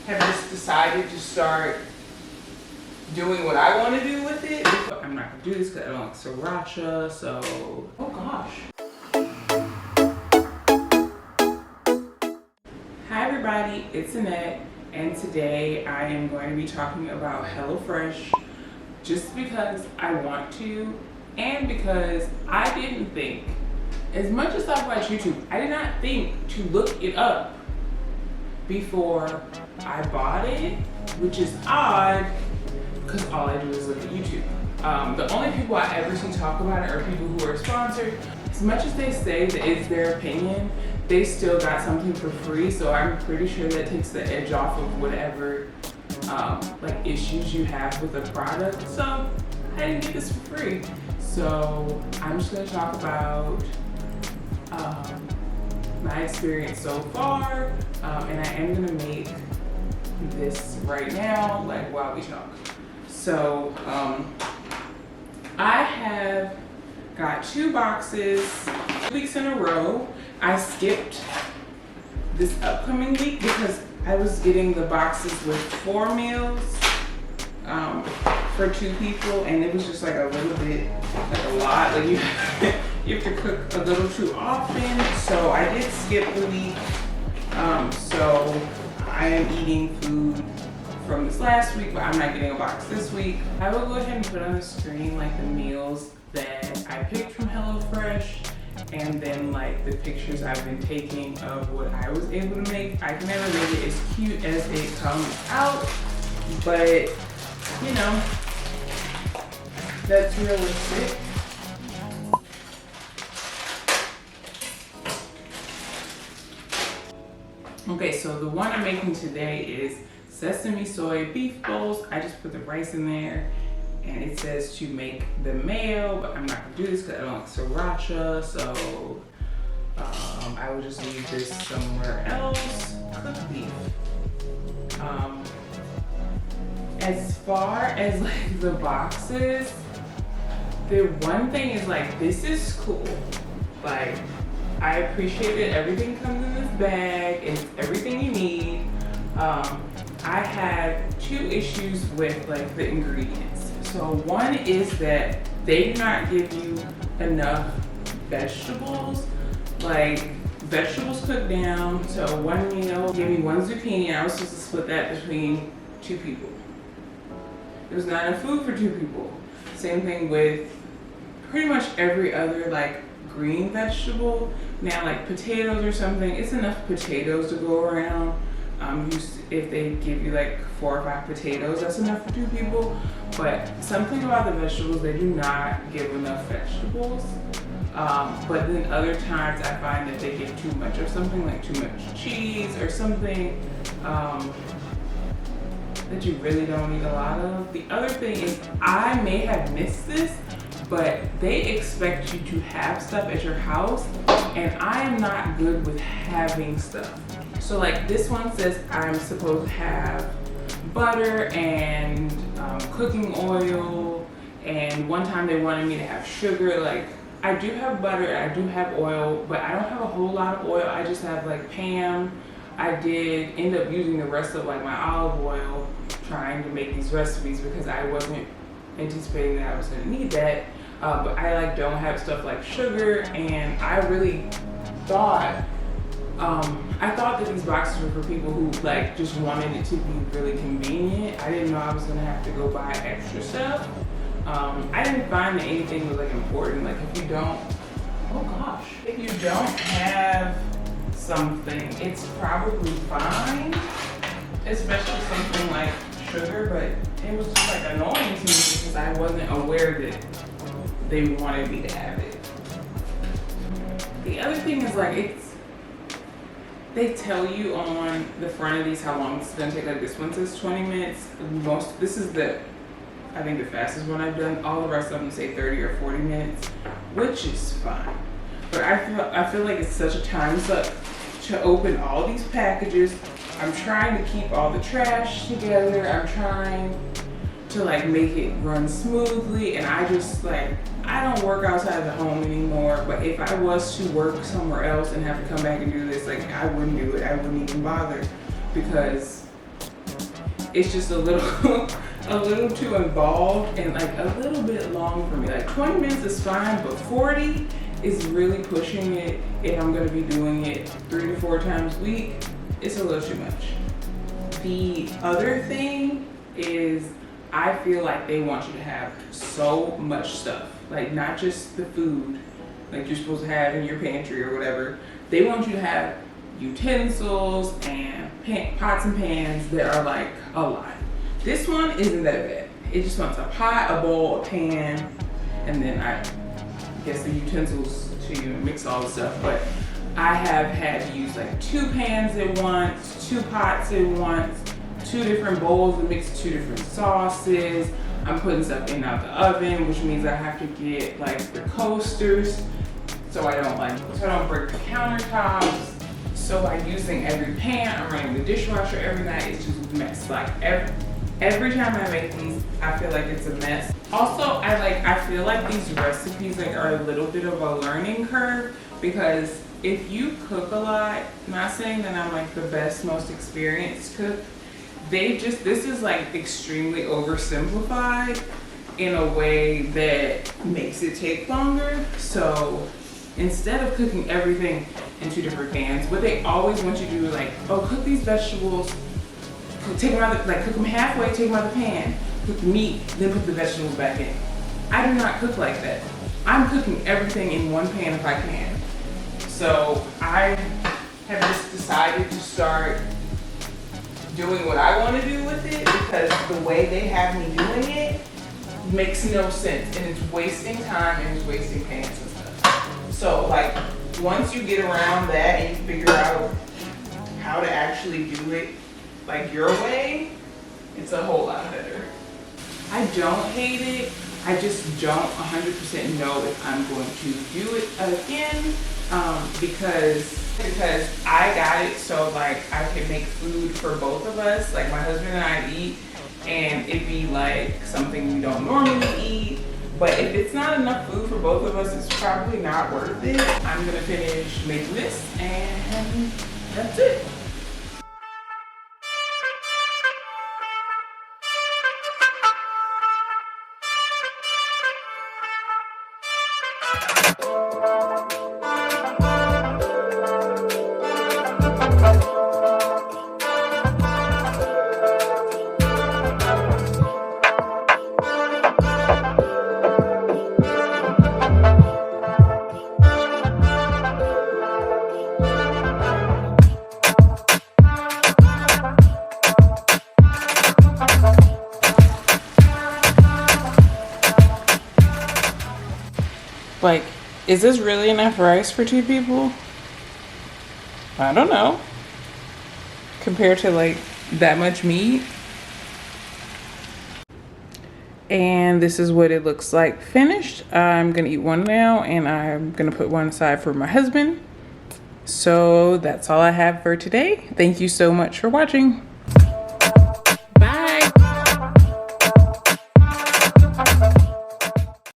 have just decided to start doing what I want to do with it. I'm not gonna do this because I don't like sriracha, so oh gosh. Hi everybody, it's Annette, and today I am going to be talking about HelloFresh just because I want to, and because I didn't think, as much as I watch YouTube, I did not think to look it up before I bought it, which is odd because all I do is look at YouTube. The only people I ever see talk about it are people who are sponsored. As much as they say that it's their opinion, they still got something for free, so I'm pretty sure that takes the edge off of whatever like issues you have with the product. So I didn't get this for free. So I'm just gonna talk about my experience so far, and I am gonna make this right now, like while we talk. So I have got 2 boxes 2 weeks in a row. I skipped this upcoming week because I was getting the boxes with 4 meals for 2 people, and it was just like a little bit, like a lot. Like you have to cook a little too often. So I did skip the week. So I am eating food from this last week, but I'm not getting a box this week. I will go ahead and put on the screen like the meals that I picked from HelloFresh, and then like the pictures I've been taking of what I was able to make. I can never make it as cute as it comes out, but you know, that's realistic. Okay, so the one I'm making today is sesame soy beef bowls. I just put the rice in there, and it says to make the mayo, but I'm not gonna do this because I don't like sriracha, so I will just leave this somewhere else. Cooked beef. As far as like the boxes, the one thing is like, this is cool. Like, I appreciate that everything comes in this bag and it's everything you need. I had 2 issues with like the ingredients. So one is that they do not give you enough vegetables. Like, vegetables cooked down. So one meal gave me 1 zucchini, and I was supposed to split that between 2 people. There was not enough food for 2 people. Same thing with pretty much every other like green vegetable. Now like potatoes or something, it's enough potatoes to go around. If they give you like 4 or 5 potatoes, that's enough for 2 people. But something about the vegetables, they do not give enough vegetables. But then other times I find that they give too much of something, like too much cheese or something that you really don't need a lot of. The other thing is, I may have missed this, but they expect you to have stuff at your house, and I am not good with having stuff. So like this one says I'm supposed to have butter and cooking oil, and one time they wanted me to have sugar. Like, I do have butter, I do have oil, but I don't have a whole lot of oil. I just have like Pam. I did end up using the rest of like my olive oil trying to make these recipes because I wasn't anticipating that I was gonna need that. But I like don't have stuff like sugar, and I really thought, I thought that these boxes were for people who like just wanted it to be really convenient. I didn't know I was gonna have to go buy extra stuff. I didn't find that anything was like important. Like if you don't, oh gosh, if you don't have something, it's probably fine, especially something like sugar, but it was just like annoying to me because I wasn't aware that they wanted me to have it. The other thing is like, they tell you on the front of these how long it's gonna take. Like this one says 20 minutes. This is I think the fastest one I've done. All the rest of them say 30 or 40 minutes, which is fine. But I feel like it's such a time suck to open all these packages. I'm trying to keep all the trash together. I'm trying to like make it run smoothly, and I just like, I don't work outside the home anymore, but if I was to work somewhere else and have to come back and do this, like I wouldn't do it. I wouldn't even bother because it's just a little a little too involved and like a little bit long for me. Like 20 minutes is fine, but 40 is really pushing it. If I'm gonna be doing it 3 to 4 times a week, it's a little too much. The other thing is I feel like they want you to have so much stuff, like not just the food like you're supposed to have in your pantry or whatever. They want you to have utensils and pots and pans that are like a lot. This one isn't that bad. It just wants a pot, a bowl, a pan, and then I guess the utensils to mix all the stuff. But I have had to use like 2 pans at once, 2 pots at once, 2 different bowls to mix 2 different sauces. I'm putting stuff in and out the oven, which means I have to get like the coasters so I don't break the countertops. So by using every pan, I'm running the dishwasher every night. It's just a mess. Like every time I make these, I feel like it's a mess. Also, I feel like these recipes like are a little bit of a learning curve, because if you cook a lot, not saying that I'm like the best, most experienced cook, this is like extremely oversimplified in a way that makes it take longer. So instead of cooking everything in 2 different pans, what they always want you to do is like, oh, cook these vegetables, take them out, cook them halfway, take them out of the pan, cook the meat, then put the vegetables back in. I do not cook like that. I'm cooking everything in 1 pan if I can. So I have just decided to start doing what I want to do with it, because the way they have me doing it makes no sense, and it's wasting time and it's wasting pans and stuff. So like once you get around that and you figure out how to actually do it like your way, it's a whole lot better. I don't hate it. I just don't 100% know if I'm going to do it again, because I got it so like I can make food for both of us, like my husband and I eat, and it'd be like something we don't normally eat. But if it's not enough food for both of us, it's probably not worth it. I'm gonna finish making this and that's it. Like, is this really enough rice for 2 people? I don't know. Compared to like that much meat. And this is what it looks like finished. I'm gonna eat one now, and I'm gonna put one aside for my husband. So that's all I have for today. Thank you so much for watching.